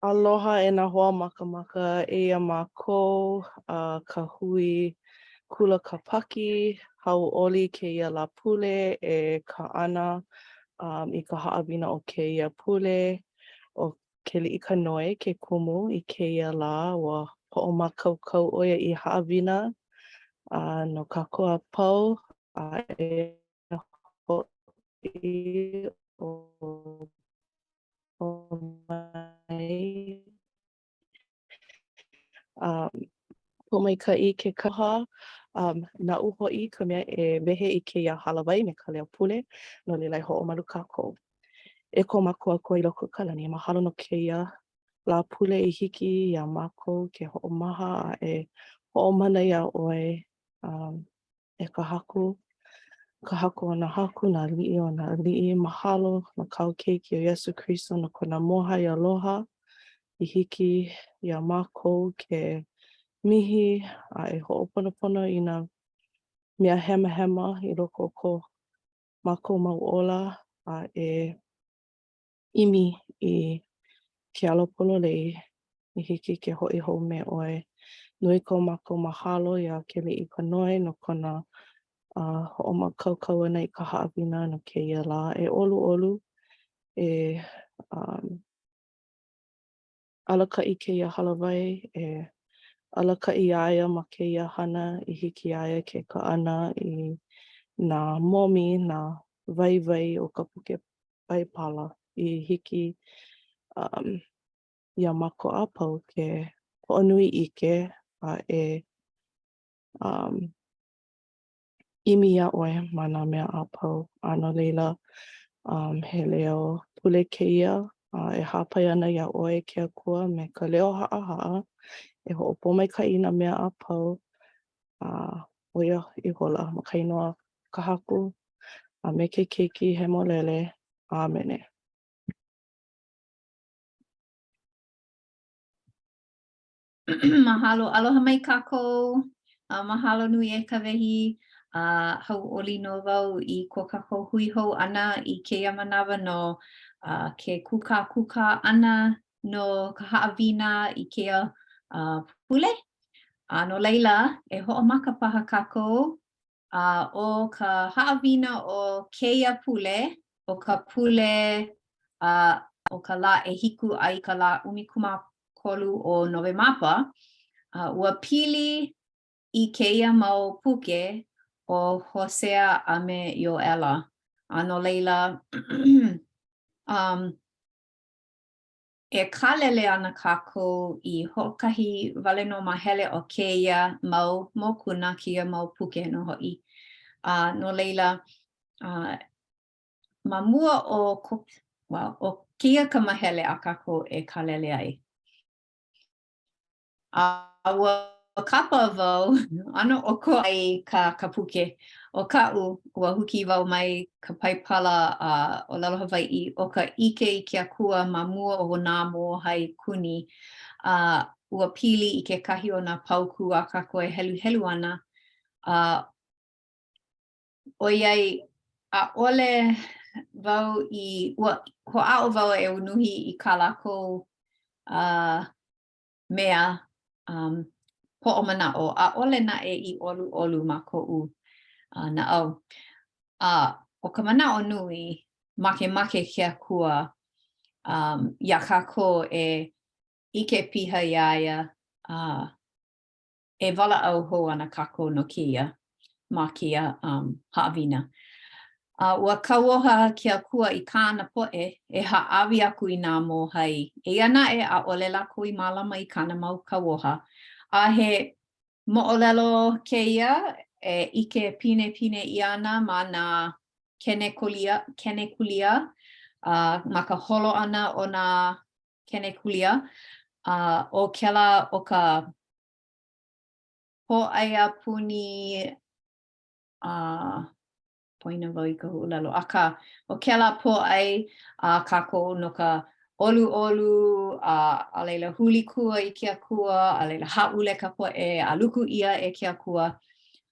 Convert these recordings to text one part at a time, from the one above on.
Aloha e nā hoa makamaka e mākou ka hui Kula Kāpaki, hauʻoli kēia lā Pule e ka ʻana I ka haʻawina o kēia Pule o ke liʻika noi ke kumu I kēia lā ua hoʻomākaukau ʻo ia I haʻawina no kākua pau e hoʻi o mai Hoʻomaikaʻi ke kaha naʻu hoʻi ka mea e wehe I kēia halawai me ka leo Pule no leila e hoʻomalu kākou. E ko mākou aku I loko o ka lani mahalo no kēia lā Pule I hiki iā mākou ke hoʻomaha a e hoʻomana iā ʻoe e ka haku o nā haku, nā liʻi o nā liʻi mahalo no kau keiki o Iesu Kristo no kona moha I aloha I hiki iā mākou ke mihi a e hoʻoponopono I nā mea hemahema I loko o ko mākou mau ola a e ʻimi I ke alopololei I hiki ke hoʻi hou me ʻoe nui ko mākou mahalo iā ke liʻika noi no kona hoʻomakaukau ʻana I ka haʻawina no kēia lā e ʻoluʻolu e alakaʻi kēia halawai e alakaʻi ia ia ma kēia hana I hiki ia ia ke kaʻana I nā momi, nā waiwai o ka puke paipala I hiki ia mākou a pau ke hoʻonui ʻike a e ʻimi iā ʻoe ma nā mea a pau a no leila he leo Pule kēia e hāpai ana iā ʻoe ke akua me ka leo haʻahaʻa e hoʻopōmaikaʻi nā mea a pau ʻo ia I hola ma ka inoa ka haku a me ke keiki he molele Amene. Mahalo, aloha mai kākou, mahalo nui e ka wehi, hauʻoli no wau I ko kākou hui hou ʻana I kēia manawa no ke kūkā ʻana no ka haʻawina I kēia Pule. No leila, e hoʻomaka paha kākou o ka haʻawina o kēia Pule, o ka Pule o ka lā e hiku ai ka lā 19 o Novemapa, ua pili I kēia mau puke o Hosea a me Ioela. No leila, e kālele ana kākou I hoʻokahi wale no mahele o kēia mau mokuna kia mau puke no hoʻi. No leila, ma mua o kia ka mahele a kākou e kālele ai. Ua kapa wau, ano o ko ai ka puke. O kaʻu, ua huki wau mai ka paipala o lalo Hawaiʻi o ka ʻike I ke akua ma mua o nā mōhai kuni. Ua pili I kekahi o nā paukū a kākou e helu ana. ʻOiai ʻaʻole wau hoʻaʻo wau e unuhi I kā lākou mea hoʻomanaʻo ʻaʻole naʻe I ʻoluʻolu ma koʻu naʻau. O ka manaʻo nui makemake ke akua iā kākou e ʻike piha iā ia e walaʻau hou ana kākou no kēia ma kēia haʻawina. Ua kauoha ke akua I kāna poʻe e hāʻawi aku I nā mōhai. Eia naʻe ʻaʻole lākou I mālama I kāna mau kauoha. A he moʻolelo kēia e ʻike pine ʻiana ma nā kenekulia ma ka holo ʻana o nā kenekulia. O kēla o ka pōʻaia puni poina wau I ka huʻulelo. O kēla pōʻai kākou no ka ʻoluʻolu a leila huli kua I ke akua, a leila haʻule ka poʻe, a luku ʻia e ke akua.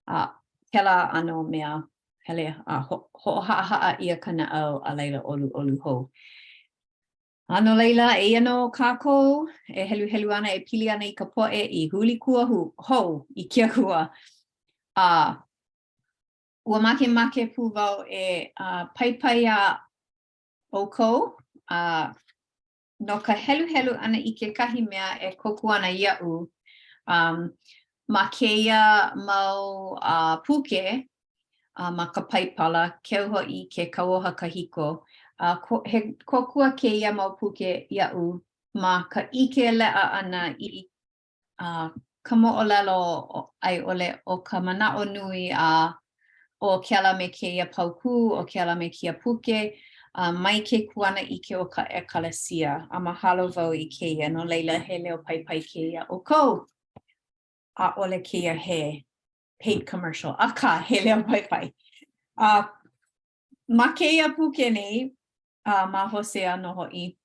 Kēla ʻano mea hele hoʻohaʻahaʻa ʻia ka naʻau a leila ʻoluʻolu hou. Ano leila e no kako e helu ana e pili ana I ka poe I huli kua ho I kia kua. Ua make pu wau e pai a oko. No ka helu ana I ke kahi mea e koku ana ia'u. Ma keia mau puke ma ka paipala keu ho'i ke kauoha kahiko. He kokua keia mau puke ia'u ma ka ike le'a ana I ka mo'olelo Ioela o ka mana'o nui o kela me keia pauku o kela me kia puke mai ke kuana I ke o ka ekalesia a mahalo wau I keia no leila he leo pai keia o kou a ole keia he paid commercial aka he leo pai ma keia puke nei ma Hosea no ho'i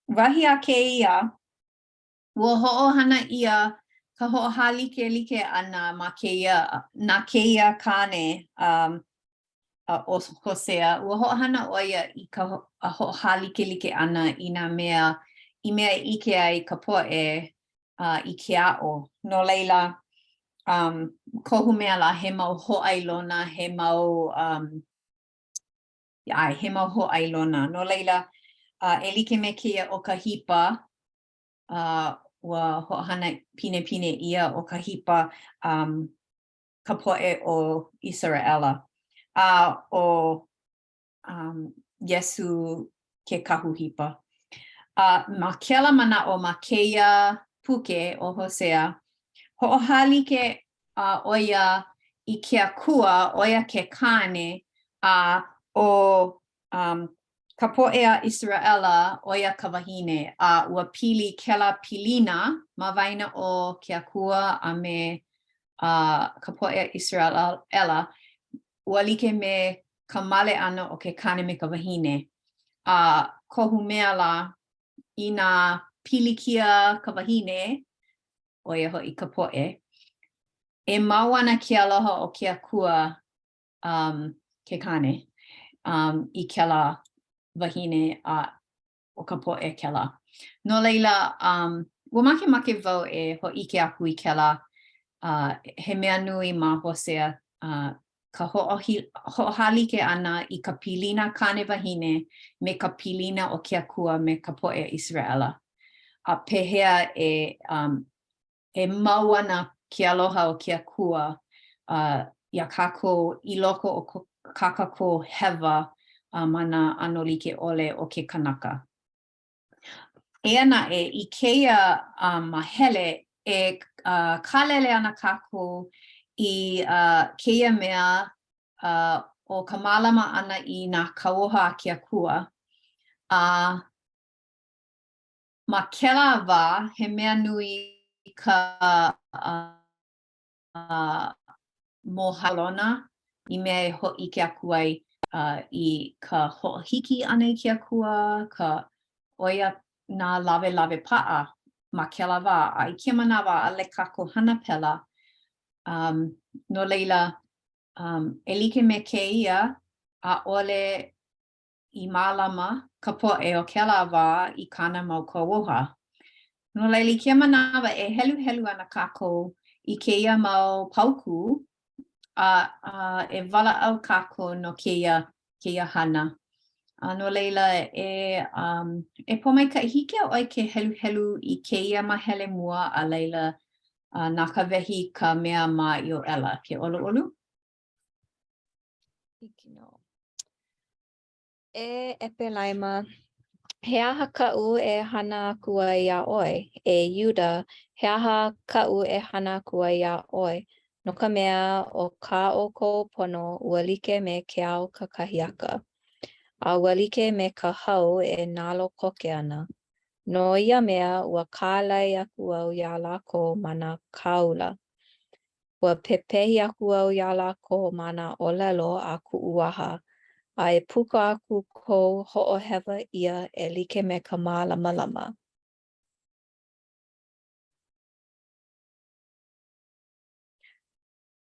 wahi a keia ua ho'ohana ia ka ho'ohali like ana ma keia na keia kane o Hosea ua ho'ohana oia I ka ho'ohali like ana I na mea I mea ike ai ka po'e I ke a'o no leila kohu mea la he mau ho'ailona he mau he mau ho'ailona no leila e like me keia o ka hipa ua ho'ohana pine ia o ka hipa ka po'e o Israela o Yesu ke kahu hipa ma kela mana'o ma keia puke o Hosea ho'ohali ke oia I ke akua oia ke kane o ka po'e a Israela oia ka wahine ua pili kela pilina ma waina o ke akua a me ka po'e a Israela ua like me ka male ana o ke kane me ka wahine kohu mea la I na pilikia ka wahine oia ho'i ka po'e e mau ana ke aloha o ke akua ke kane I kela wahine o ka po'e kela. No leila, ua make wau e ho'i ke aku I kela he mea nui ma Hosea ka ho'ohali ke ana I ka pilina kane wahine me ka pilina o ke akua me ka po'e Israela. A pehea e mau ana ke aloha o ke akua ia kako I loko o kakako hewa mana ano like ole o ke kanaka. E ana I keia mahele e kalele ana kako I keia mea o ka malama ana I nā kauoha a ke akua. Ma kela wā he mea nui ka mohalona I mea e ho'i ke akua I ka ho'ohiki ana I ke akua, ka oia nā lawe pa'a ma kela wā. I ke manawa a le kako hana pela. No leila, e like me keia a ole I mālama ka po'e o kela wā I kana mau kauoha. No leila ke manawa e helu ana kako I keia mau pauku e wala au kako no keia hana. No leila e pomai ka hike oi ke helu I keia mahele mua a leila nā ka wehi ka mea ma Ioela ke olu. E epelaima he aha ka'u e hana aku ai ia oi. E Yuda, he aha ka'u e hana aku ai ia oi. No ka mea o ka o kou pono ua like me ke ao ka kahiaka. A ua like me ka hau e nalo koke ana. No ia mea ua kālai aku au ia lako mana kaula. Ua pepehi aku au ia lako mana olelo a ku'uaha. A e puka aku kou ho'ohewa ia e like me ka mālama.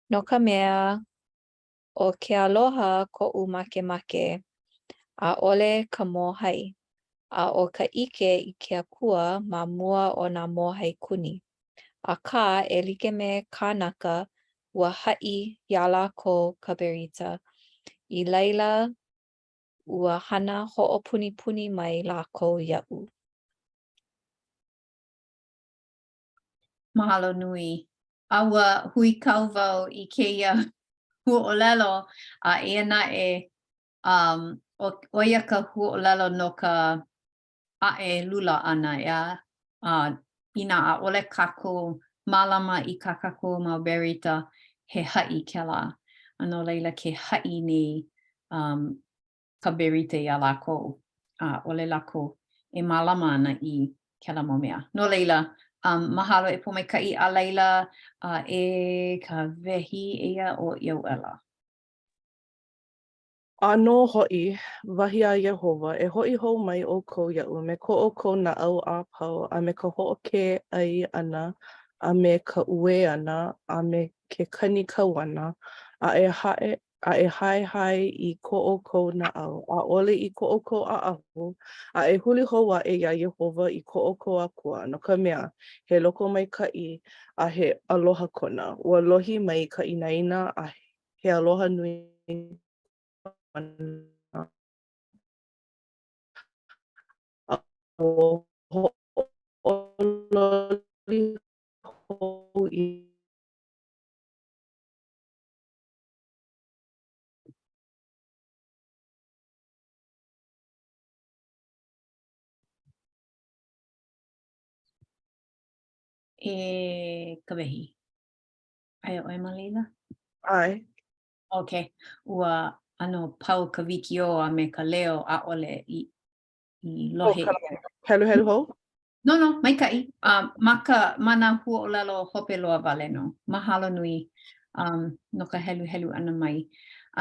No ka mea o ke aloha ko'u make a ole ka mōhai. a o ka ike I ke akua ma mua o nā mōhaikuni. Akā e like me kānaka ua haʻi iā lākou ka berita. I laila ua hana hoʻopunipuni mai lākou iaʻu. Mahalo nui. Aua hui kau wau I kēia huʻolelo a ia naʻe o ia ka huʻolelo no ka aʻe lula ʻana ia. Inā ʻaʻole kākou mālama I ka kākou mau berita he haʻi kēlā. No leila ke haʻi nei ka berita iā lākou. ʻOle lākou e mālama ana I kēlā mau mea. No leila, mahalo e pōmaikaʻi a laila e ka wehi eia o Ioela. Ano hoʻi, wahi a Iehova, e hoʻi hou mai o kou iaʻu me koʻokou naʻau a pau a me ka hoʻokē ʻai ʻana a me ka ʻuē ʻana a me ke kani kauana a e haehae I koʻokou naʻau, ʻaʻole I koʻokou aʻahu a e huli hou aʻe iā Iehova I koʻokou akua no ka mea he loko maikaʻi a he aloha kona. Ua lohi mai ka inaina a he aloha nui E ka wehi. Ai ʻoe ma leila? Ai. Okay. Ua ano pau ka wikio a me ka leo ʻaʻole I lohe. Helu helu hou? No, maikaʻi. Mana huʻolelo hope loa wale no. Mahalo nui no ka helu ʻana mai.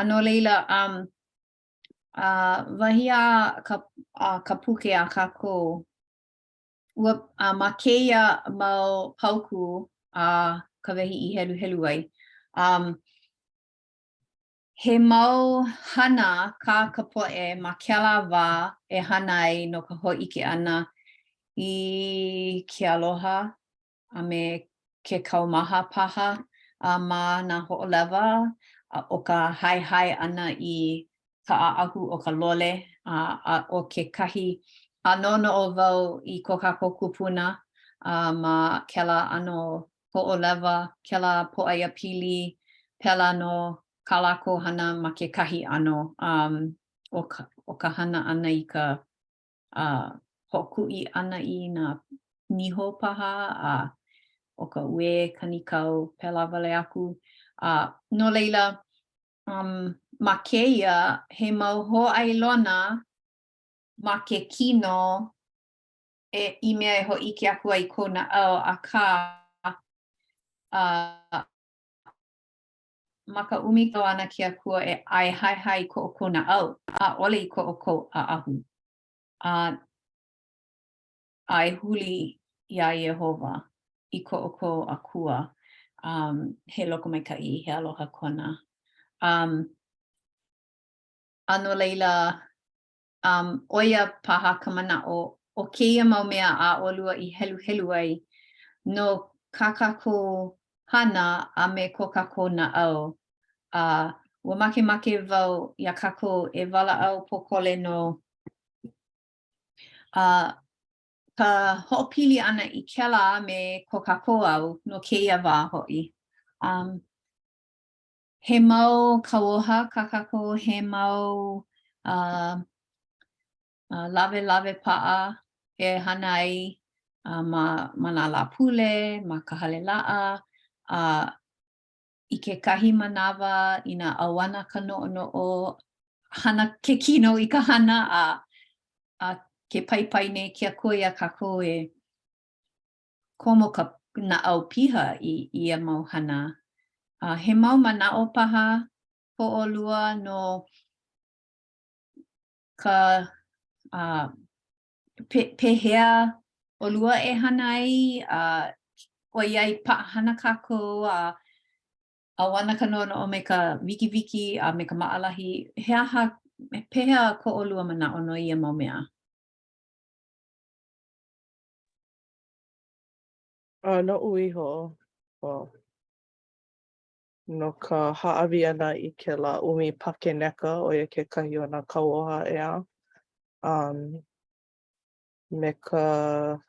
No leila, wahi a ka puke a kākou, ua ma kēia mau pauku a ka wehi I helu ai. He mau hana ka poʻe ma kēlā wā e hana ai no ka hōʻike ʻana I ke aloha a me ke kaumaha paha ma nā hoʻolewa o ka haehae ʻana I ka aʻahu o ka lole a o kekahi a noʻonoʻo wau I ko kākou kupuna ma kēlā ʻano hoʻolewa, kēlā pōʻaiapili pili, pēlā no kā lākou hana ma kekahi ʻano o ka hana ʻana I ka hoʻokuʻi ʻana I nā niho paha o ka ue kanikau pēlā wale aku. No leila, ma kēia he mau hōʻailona ma ke kino I mea e hōʻike aku ai ko naʻau akā ma ka ʻumikau ʻana ke akua e ʻai haehae koʻokou naʻau ʻaʻole I koʻokou aʻahu. A e huli iā Iehova I koʻokou akua he loko maikaʻi he aloha kona. No leila, ʻoia paha ka manaʻo o kēia mau mea a ʻolua I helu ai no ka kākou hana a me ko kākou naʻau. Ua makemake wau iā kākou e walaʻau pōkole no ka hoʻopili ʻana I kēlā me ko kākou au no kēia wā hoʻi. He mau kauoha ka kākou, he mau lawe paʻa e hana ai ma nā lā Pule, ma ka hale laʻa, I kekahi manawa I nā ʻauana ka noʻonoʻo, hana ke kino I ka hana a ke paipai nei ke akua iā kākou e komo ka naʻau piha I ia mau hana. He mau manaʻo paha hoʻolua no ka pehea ʻolua e hana ai ʻoiai paʻahana kākou ʻauana ka noʻonoʻo me ka wikiwiki a me ka maʻalahi. Pehea ko ʻolua manaʻo no ia mau mea. No uiho. Well, no ka ha'awi ana I ke la umi pakeneka o ia kekahi o nā kauoha ea. Me ka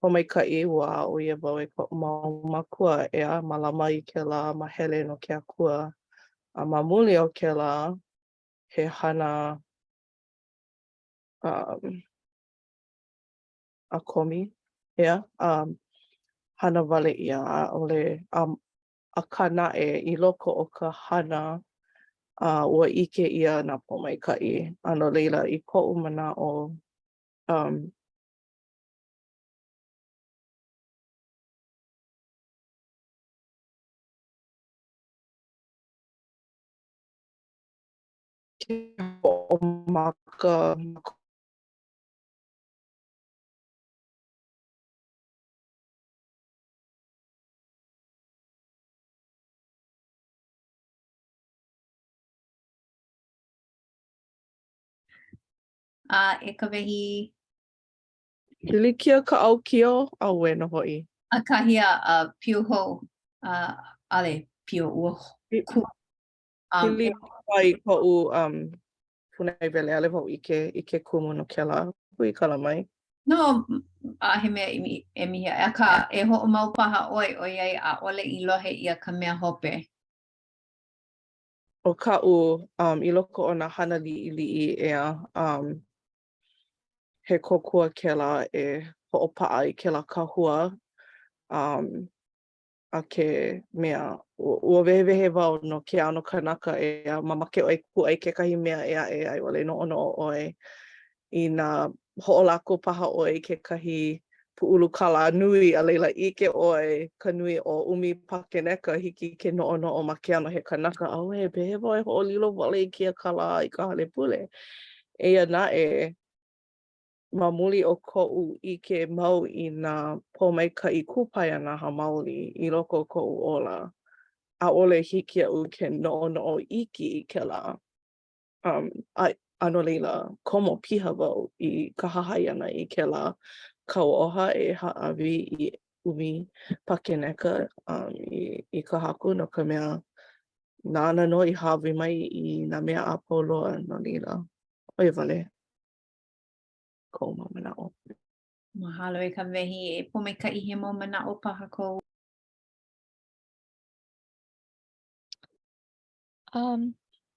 homaika'i ua o ia wau e ko'u mau makua ea malama I ke la mahele no ke akua. A mamuli o ke la he hana a komi ea. Hana wale ia a'ole a kana'e I loko o ka hana ua ike ia nā pomaika'i. A no leila I ko'u mana'o ke ho'omaka E ka wehi Hilikia ka ʻaukio a wena hoʻi. a kahia pio hou ale pio ua ku. Hili ai koʻu punai wele ale wau I ke kumu no kela. Hui kala mai. No, he mea e mihi a ka e ho o mau paha oi o iai a ole I lohe ia ka mea hope. O kaʻu I loko o nā hana liʻiliʻi ea he kokua kela e hoʻopaʻa I kela kahua a ke mea ua wehewehe wau no ke ano kanaka ea mamake ʻoe kuʻai kekahi mea ea e aiʻole noʻonoʻo ʻoe I nā hoʻolako paha ʻoe kekahi puʻulu kala nui a leila ʻike ʻoe ka nui o ʻumi pakeneka hiki ke noʻonoʻo ma ke ano he kanaka aue pehe wau e hoʻolilo wale I kia kala I ka hale pule. Eia naʻe mamuli o koʻu ʻike mau I nā pōmaikaʻi kūpai ana hamauli I loko o koʻu ola. ʻAʻole hiki aʻu ke noʻonoʻo iki I kēlā. A no leila komo piha wau I ka hahai ʻana I kēlā kauoha e ha'awi I ʻumi pakeneka I ka haku no ka mea nāna no I hawi mai I nā mea a poloa no leila. Oia wale. Kou mau manaʻo. Mahalo e ka wehi e pomeikaʻi he mau manaʻo paha kou.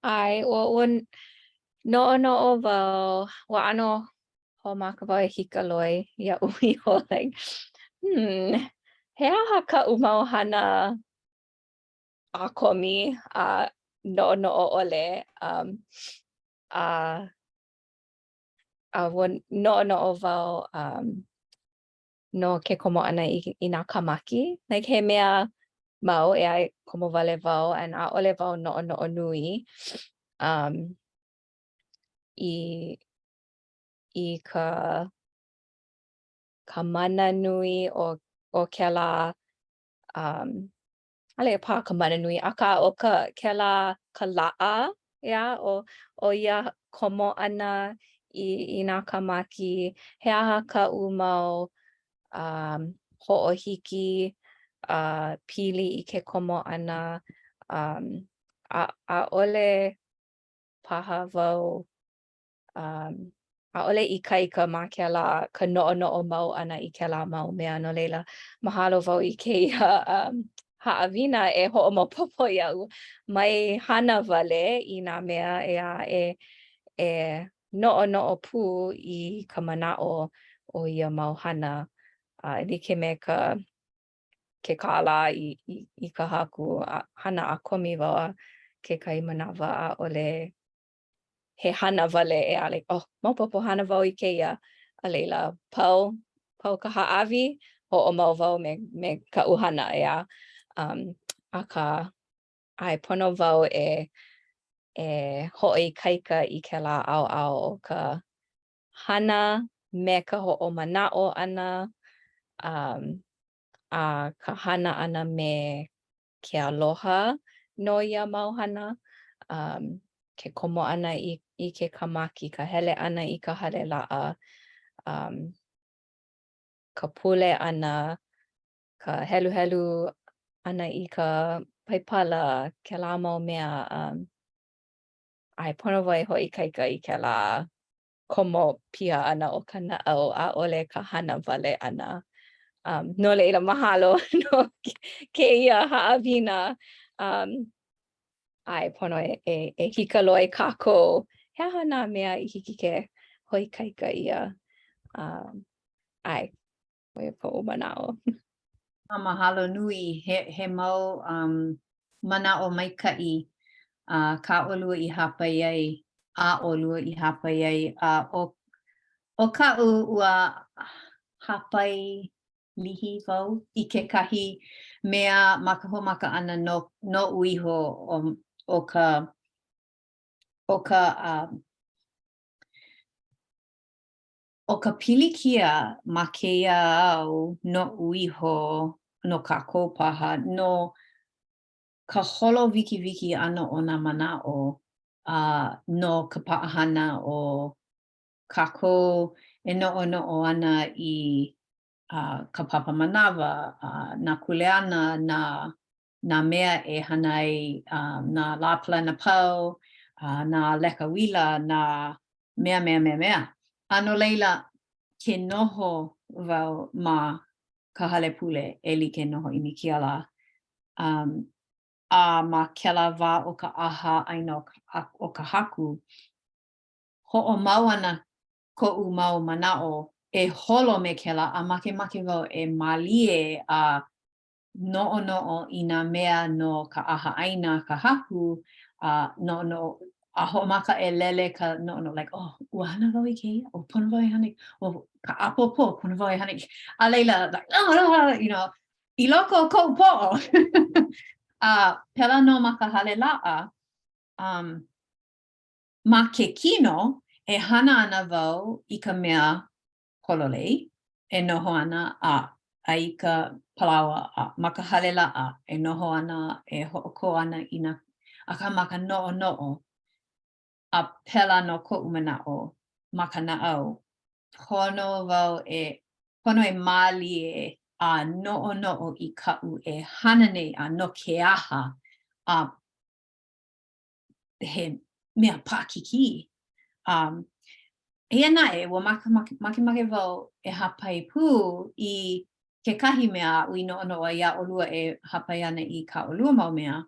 Ai, ua noʻonoʻo wau, ua ʻano hoʻomaka wau e hika loi ia ʻumi ho like, he aha kaʻu mau hana a komi a noʻonoʻo ʻole a ua noʻonoʻo wau no ke komo ʻana I nā kāmaki. Like he mea mau e ai komo wale wau and ʻaʻole wau noʻonoʻo nui I ka mana nui o kēlā ale pā ka mana nui aka o kēlā ka laʻa o ia komo ʻana I nā kāmaki he aha kaʻu mau hoʻohiki pili I ke komo ʻana ʻaʻole paha wau ʻaʻole ikaika ma kēlā ka noʻonoʻo mau ʻana I kēlā mau mea no leila mahalo wau I kēia haʻawina e hoʻomaopopo iaʻu mai hana wale I nā mea e noʻonoʻo pū I ka manaʻo o ia mau hana like me ke kālā I ka haku hana a komi wau a kekahi manawa ʻaʻole he hana wale e a like, maopopo hana wau I kēia a leila pau ka haʻawi hoʻomau wau me ka ʻuhana aka ai pono wau e hoʻoikaika I kēlā ʻaoʻao o ka hana me ka hoʻomanaʻo ʻana a ka hana ʻana me ke aloha no ia mau hana ke komo ʻana I ke kāmaki ka hele ʻana I ka hale laʻa ka pule ʻana ka helu ana I ka paipala kela mau mea ai pono wai hoi kaika I kela komo pia ana o ka na'au a ole ka hana wale ana. No leila mahalo no keia ha'awina ai pono e hika loa I kākou. He aha nā mea I hiki ke hoi kaika ia. Ai, oia po'u manao. Mahalo nui, he mau manao maika'i ka olua I hapa iai, a olua I hapa iai. O ka'u ua hapai lihi wau I kekahi mea makahomaka ana no uiho o ka pilikia ma keia au no uiho no kākou paha no ka holo wiki ana o nā mana'o no ka pa'ahana o kākou e no'o ana I ka papa manawa, nā kuleana, nā mea e hana ai nā lāpala na pau, nā leka wila, nā mea. Ano leila, ke noho wau ma ka hale pule e like noho I Mikiala. A ma kela wā o ka aha aina o ka haku, ho'o mau ana ko'u mau mana'o e holo me kela a make wau e malie a no'o I nā mea no ka aha aina ka haku no'o a ho'omaka e lele ka no'o like ua hana wau I keia o pono wau I hana o ka apopo pono wau I hana a leila like you know I loko o ko'u po'o pela no ma ka hale la'a ma ke kino e hana ana wau I ka mea hololei e noho ana I ka palawa ma ka hale la'a e noho ana e ho'oko ana I na aka ma ka no'o a pela no ko'u mana'o ma ka na'au pono e malie a no'o I ka'u e hana nei no ke aha he mea pākiki Ia nae, ua make wau e hapai pū I kekahi mea ui no'o ia olua e hapai ana I ka olua mau mea.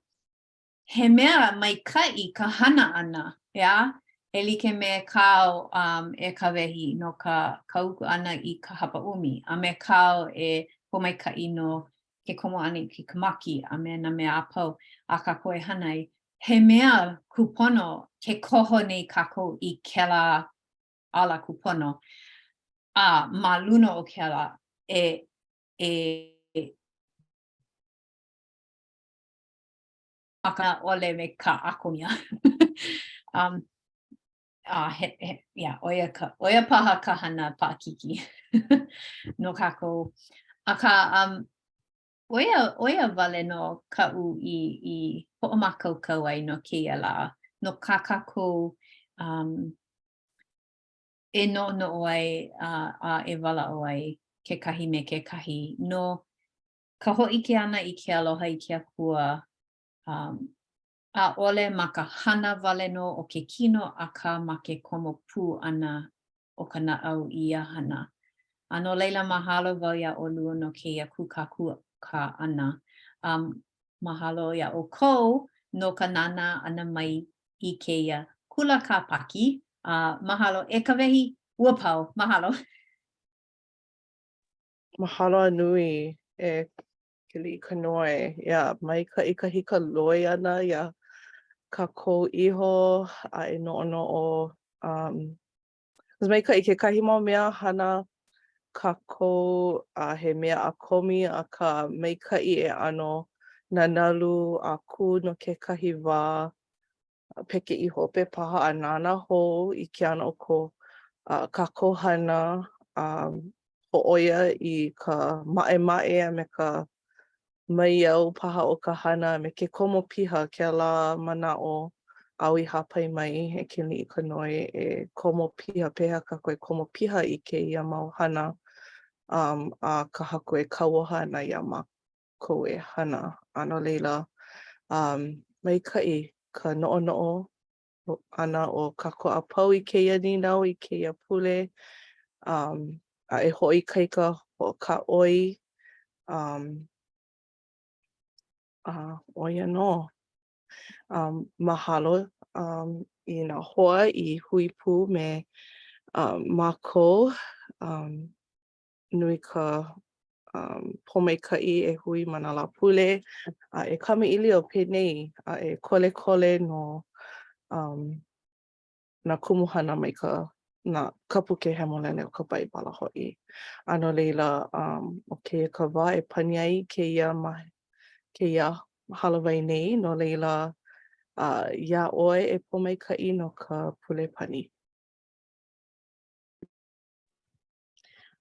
He mea maika'i ka hana ana, ia? E like me kāu e kawehi no ka uku ana I ka hapaumi. A me kāu e homaika'i no ke komo ana I ke kamaki a me na mea apau a kako e hanai. He mea kupono ke koho nei kako I kela ala kupono ma luna o kela e aka ole me ka akomia oia paha ka hana pākiki no kako aka oia wale no ka'u I ho'omakaukau ai no keia la no kako e no'o ai e wala o ai kekahi me kekahi no ka ho'ike ana I ke aloha I ke akua a ole ma ka hana wale no o ke kino a ka ma ke komo pū ana o ka na'au I ia hana. Ano leila mahalo wau ia olua no keia kukaka ana. Mahalo ia o kou no ka nana ana mai I keia Kula Kāpaki. Mahalo e ka wehi ua pau. Mahalo. Mahalo nui e kili kanoe. Ia, mai ka hika loi ana ia ka kou iho a e no'o. Mai ka kahi mau mea hana ka kou he mea a komi a ka mai kai e ano na nalu a ku no ke kahi wā peke I hope paha a nana hou I ke ana o ko ka kohana ho'oia I ka ma'e a me ka mai au paha o ka hana me ke komo piha ke la mana'o au I hapai mai e kili I ka noi e komo piha peha ka koe komo piha I ke ia mau hana a ka haku e kauoha ana ia mākou e hana. Ano leila, maikaʻi ka noʻonoʻo ana o kako a pau I keia ninau I keia pule. A e hoʻoikaika ka oi. ʻOia nō. Mahalo I nā hoa I hui pū me mākou. Nui ka pōmaikaʻi e hui ma nā lā pule. A e kamaʻili o penei a e kolekole no nā kumuhana mai nā kapuke hemolele o ka baibala hoʻi. Ano leila, o keia ka wā e pani ai keia halawai nei, no leila ia ʻoe e pōmaikaʻi no ka pule pani.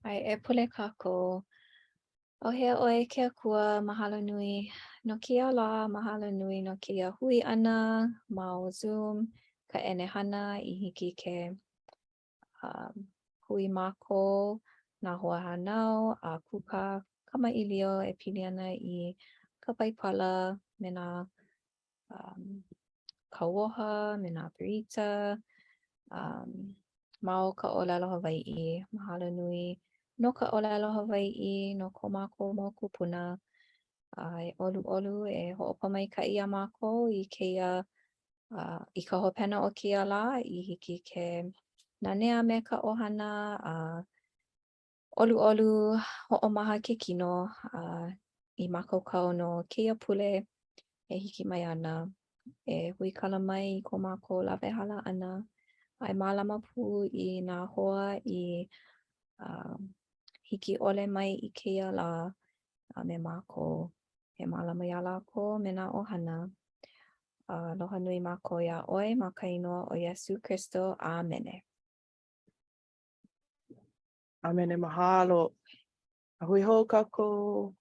Ai, e pule kākou. Ohea ʻoe ke akua mahalo nui no kia la, mahalo nui no kia hui ʻana ma o Zoom, ka ʻenehana I hiki ke hui mākou nā hoa hanau a kuka kamaʻilio e pili ana I ka baipala me nā kauoha, me nā pirita, ma o ka ʻōlelo Hawaiʻi. Mahalo nui no ka ʻōlelo Hawaiʻi no ko mākou mau kupuna. E ʻoluʻolu e hoʻopamaikaʻi iā mākou I keia I ka hopena o kia lā I hiki ke nanea me ka ʻohana ʻoluʻolu hoʻomaha ke kino I mākaukau no keia pule e hiki mai ana e hui kala mai I ko mākou lawehala ʻana a e mālama pū I nā hoa I hiki ʻole mai I keia lā me mākou e mālama iā lākou me nā ʻohana. Aloha nui mākou iā ʻoe ma ka inoa o Iesu Kristo. Āmene. Amene mahalo. A hui hou kākou.